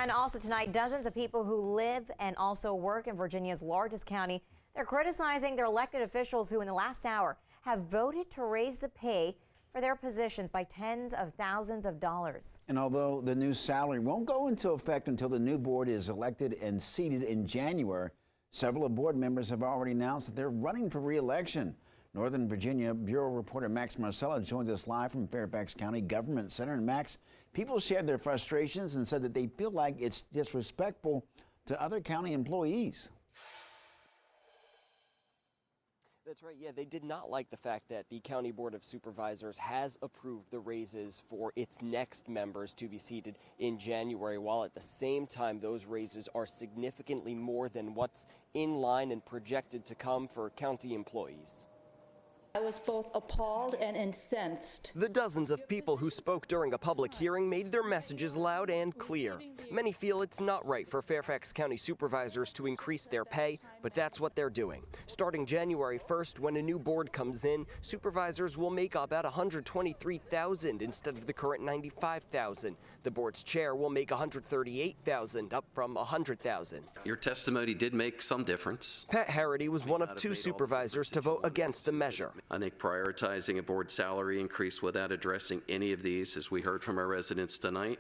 And also tonight, dozens of people who live and also work in Virginia's largest county, they're criticizing their elected officials who in the last hour have voted to raise the pay for their positions by tens of thousands of dollars. And although the new salary won't go into effect until the new board is elected and seated in January, several of board members have already announced that they're running for re-election. Northern Virginia Bureau reporter Max Marcella joins us live from Fairfax County Government Center. And Max, people shared their frustrations and said that they feel like it's disrespectful to other county employees. That's right. Yeah, they did not like the fact that the County Board of Supervisors has approved the raises for its next members to be seated in January, while at the same time those raises are significantly more than what's in line and projected to come for county employees. I was both appalled and incensed. The dozens of people who spoke during a public hearing made their messages loud and clear. Many feel it's not right for Fairfax County supervisors to increase their pay, but that's what they're doing. Starting January 1st, when a new board comes in, supervisors will make about $123,000 instead of the current $95,000. The board's chair will make $138,000, up from $100,000. Your testimony did make some difference. Pat Harity was one of two supervisors to vote against the measure. I think prioritizing a board salary increase without addressing any of these, as we heard from our residents tonight,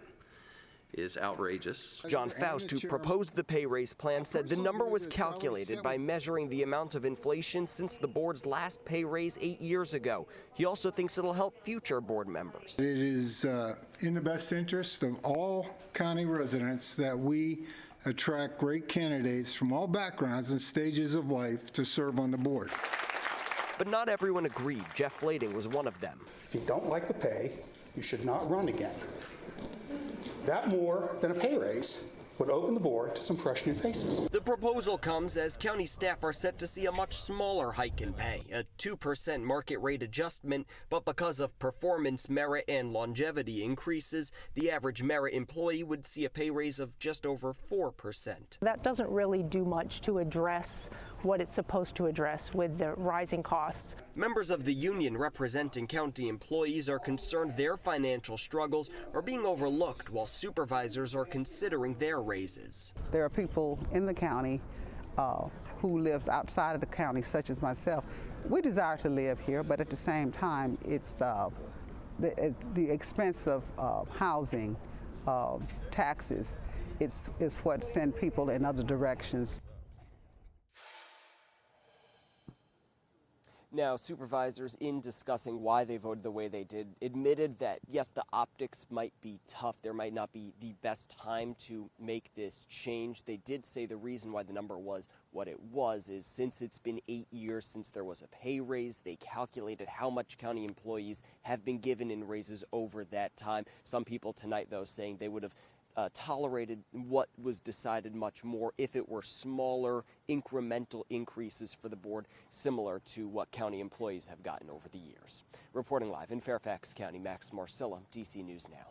is outrageous. John Faust, who proposed the pay raise plan, said the number was calculated by measuring the amount of inflation since the board's last pay raise 8 years ago. He also thinks it'll help future board members. It is in the best interest of all county residents that we attract great candidates from all backgrounds and stages of life to serve on the board. But not everyone agreed. Jeff Flading was one of them. If you don't like the pay, you should not run again. That more than a pay raise would open the board to some fresh new faces. The proposal comes as county staff are set to see a much smaller hike in pay, a 2% market rate adjustment, but because of performance, merit, and longevity increases, the average merit employee would see a pay raise of just over 4%. That doesn't really do much to address what it's supposed to address with the rising costs. Members of the union representing county employees are concerned their financial struggles are being overlooked while supervisors are considering their raises. There are people in the county who lives outside of the county, such as myself. We desire to live here, but at the same time, it's the expense of housing, taxes, it's what send people in other directions. Now, supervisors, in discussing why they voted the way they did, admitted that, yes, the optics might be tough. There might not be the best time to make this change. They did say the reason why the number was what it was is since it's been 8 years since there was a pay raise, they calculated how much county employees have been given in raises over that time. Some people tonight, though, saying they would have tolerated what was decided much more if it were smaller incremental increases for the board, similar to what county employees have gotten over the years. Reporting live in Fairfax County, Max Marcella, DC News Now.